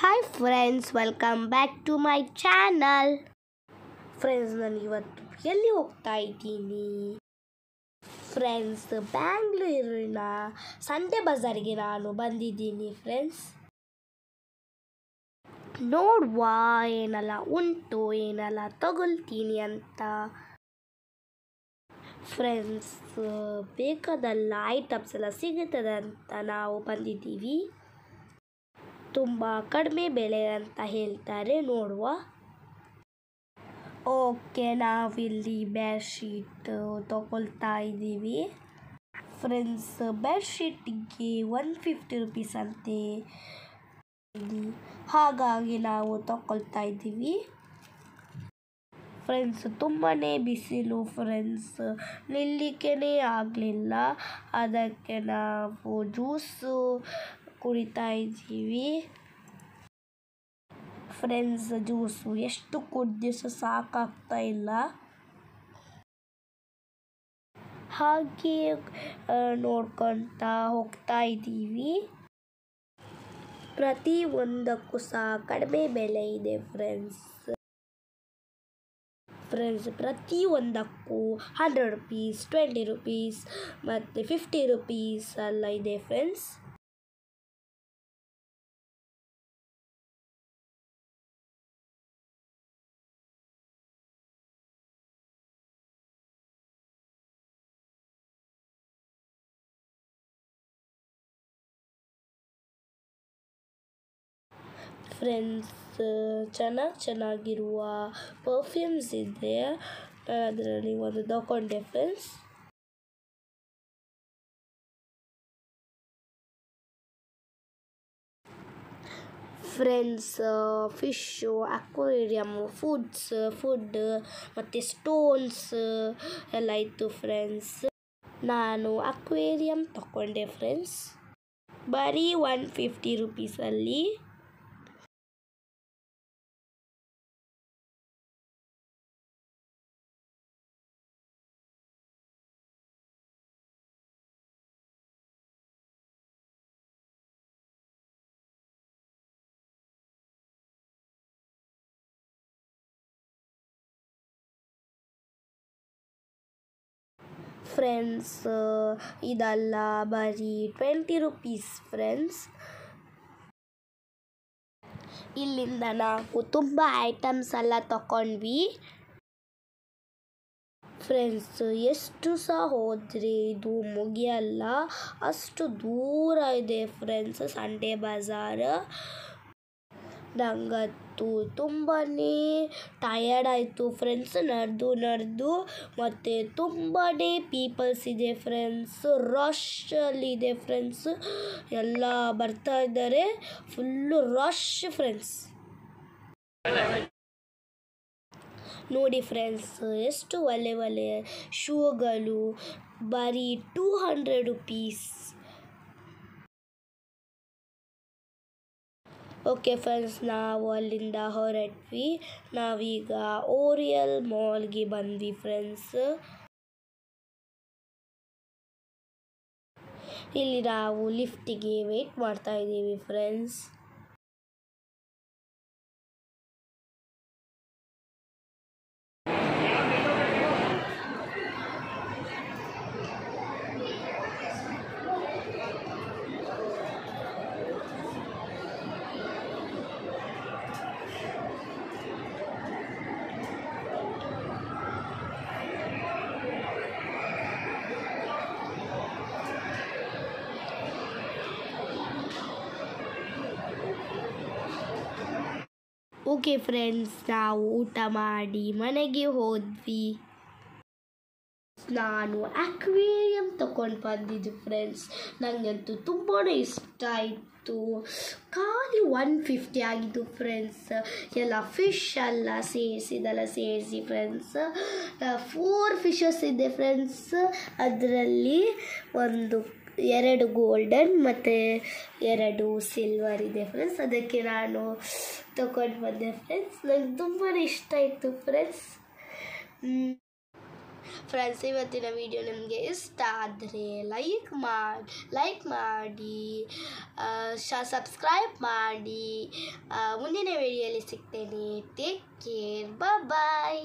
Hi friends, welcome back to my channel. Friends, ನಾನು ಇವತ್ತು ಎಲ್ಲಿ ಹೋಗ್ತಾ ಇದ್ದೀನಿ ಫ್ರೆಂಡ್ಸ್? ಬ್ಯಾಂಗ್ಳೂರಿನ ಸಂಡೆ ಬಜಾರಿಗೆ ನಾನು ಬಂದಿದ್ದೀನಿ ಫ್ರೆಂಡ್ಸ್. ನೋಡುವ ಏನೆಲ್ಲ ಉಂಟು, ಏನೆಲ್ಲ ತಗೊಳ್ತೀನಿ ಅಂತ. ಫ್ರೆಂಡ್ಸ್, ಬೇಕಾದಲ್ಲ ಐಟಮ್ಸ್ ಎಲ್ಲ ಸಿಗುತ್ತದೆ ಅಂತ ನಾವು ಬಂದಿದ್ದೀವಿ. ತುಂಬ ಕಡಿಮೆ ಬೆಲೆ ಅಂತ ಹೇಳ್ತಾರೆ, ನೋಡುವ. ಓಕೆ, ನಾವಿಲ್ಲಿ ಬೆಡ್ಶೀಟ್ ತಗೊಳ್ತಾ ಇದ್ದೀವಿ ಫ್ರೆಂಡ್ಸ್. ಬೆಡ್ಶೀಟಿಗೆ 150 ರುಪೀಸ್ ಅಂತೆ, ಹಾಗಾಗಿ ನಾವು ತಗೊಳ್ತಾ ಇದ್ದೀವಿ ಫ್ರೆಂಡ್ಸ್. ತುಂಬಾ ಬಿಸಿಲು ಫ್ರೆಂಡ್ಸ್, ನಿಲ್ಲಿಕ್ಕೇ ಆಗಲಿಲ್ಲ, ಅದಕ್ಕೆ ನಾವು ಜ್ಯೂಸು ಕುಡಿತಾ ಇದ್ದೀವಿ ಫ್ರೆಂಡ್ಸ್. ಜ್ಯೂಸು ಎಷ್ಟು ಕುಡಿದ್ರೂ ಸಾಕಾಗ್ತಾ ಇಲ್ಲ, ಹಾಗೆ ನೋಡ್ಕೊತಾ ಹೋಗ್ತಾ ಇದ್ದೀವಿ. ಪ್ರತಿಯೊಂದಕ್ಕೂ ಸಹ ಕಡಿಮೆ ಬೆಲೆ ಇದೆ ಫ್ರೆಂಡ್ಸ್. ಪ್ರತಿಯೊಂದಕ್ಕೂ 100 ರುಪೀಸ್, 20 ರುಪೀಸ್ ಮತ್ತು 50 ರುಪೀಸ್ ಎಲ್ಲ ಇದೆ ಫ್ರೆಂಡ್ಸ್. ಫ್ರೆಂಡ್ಸ್, ಚೆನ್ನಾಗಿರುವ ಪರ್ಫ್ಯೂಮ್ಸ್ ಇದೆ, ಅದರಲ್ಲಿ ಒಂದು ತಗೊಂಡೆ friends. Friends, fish, aquarium, food ಮತ್ತು ಸ್ಟೋನ್ಸ್ ಎಲ್ಲ ಇತ್ತು ಫ್ರೆಂಡ್ಸ್. ನಾನು ಅಕ್ವೇರಿಯಮ್ ತಗೊಂಡೆ ಫ್ರೆಂಡ್ಸ್, ಬರೀ 150 ರುಪೀಸಲ್ಲಿ. ಫ್ರೆಂಡ್ಸ್, ಇದೆಲ್ಲ ಬರೀ 20 ರುಪೀಸ್ ಫ್ರೆಂಡ್ಸ್. ಇಲ್ಲಿಂದ ನಾವು ತುಂಬ ಐಟಮ್ಸ್ ಎಲ್ಲ ತಗೊಂಡ್ವಿ ಫ್ರೆಂಡ್ಸ್. ಎಷ್ಟು ಸಹ ಹೋದರೆ ಇದು ಮುಗಿಯಲ್ಲ, ಅಷ್ಟು ದೂರ ಇದೆ ಫ್ರೆಂಡ್ಸ್ ಸಂಡೆ ಬಜಾರ್. ನಂಗಂತೂ ತುಂಬಾ ಟಯರ್ಡ್ ಆಯಿತು ಫ್ರೆಂಡ್ಸ್, ನಡೆದು ಮತ್ತು ತುಂಬಾ ಪೀಪಲ್ಸ್ ಇದೆ ಫ್ರೆಂಡ್ಸ್. ರಶಲ್ಲಿದೆ ಫ್ರೆಂಡ್ಸ್, ಎಲ್ಲ ಬರ್ತಾ ಇದ್ದಾರೆ, ಫುಲ್ಲು ರಶ್ ಫ್ರೆಂಡ್ಸ್. ನೋಡಿ ಫ್ರೆಂಡ್ಸ್, ಎಷ್ಟು ಒಳ್ಳೆ ಶೂಗಳು, ಬರೀ 200 ರುಪೀಸ್. ಓಕೆ ಫ್ರೆಂಡ್ಸ್, ನಾವು ಅಲ್ಲಿಂದ ಹೊರಟ್ವಿ. ನಾವೀಗ ಓರಿಯಲ್ ಮಾಲ್ಗೆ ಬಂದ್ವಿ ಫ್ರೆಂಡ್ಸ್. ಇಲ್ಲಿ ನಾವು ಲಿಫ್ಟಿಗೆ ವೇಟ್ ಮಾಡ್ತಾ ಇದ್ದೀವಿ ಫ್ರೆಂಡ್ಸ್. ಓಕೆ ಫ್ರೆಂಡ್ಸ್, ನಾವು ಊಟ ಮಾಡಿ ಮನೆಗೆ ಹೋದ್ವಿ. ನಾನು ಅಕ್ವೇರಿಯಮ್ ತಗೊಂಡು ಬಂದಿದ್ದು ಫ್ರೆಂಡ್ಸ್. ನನಗಂತೂ ತುಂಬಾ ಇಷ್ಟ ಆಯಿತು. ಖಾಲಿ 150 ಆಗಿದ್ದು ಫ್ರೆಂಡ್ಸ್. ಎಲ್ಲ ಫಿಶ್ ಎಲ್ಲ ಸೇರಿಸಿ ಫ್ರೆಂಡ್ಸ್. 4 ಫಿಶಸ್ ಇದೆ ಫ್ರೆಂಡ್ಸ್. ಅದರಲ್ಲಿ 2 ಗೋಲ್ಡನ್ ಮತ್ತು 2 ಸಿಲ್ವರ್ ಇದೆ ಫ್ರೆಂಡ್ಸ್. ಅದಕ್ಕೆ ನಾನು ತಗೊಂಡು ಬಂದೆ ಫ್ರೆಂಡ್ಸ್. ನನಗೆ ತುಂಬಾ ಇಷ್ಟ ಆಯಿತು ಫ್ರೆಂಡ್ಸ್. ಫ್ರೆಂಡ್ಸ್, ಇವತ್ತಿನ ವಿಡಿಯೋ ನಿಮಗೆ ಇಷ್ಟ ಆದರೆ ಲೈಕ್ ಮಾಡಿ, ಸಬ್ಸ್ಕ್ರೈಬ್ ಮಾಡಿ. ಮುಂದಿನ ವಿಡಿಯೋಲಿ ಸಿಗ್ತೇನೆ. ಟೇಕ್ ಕೇರ್, ಬಾಯ್.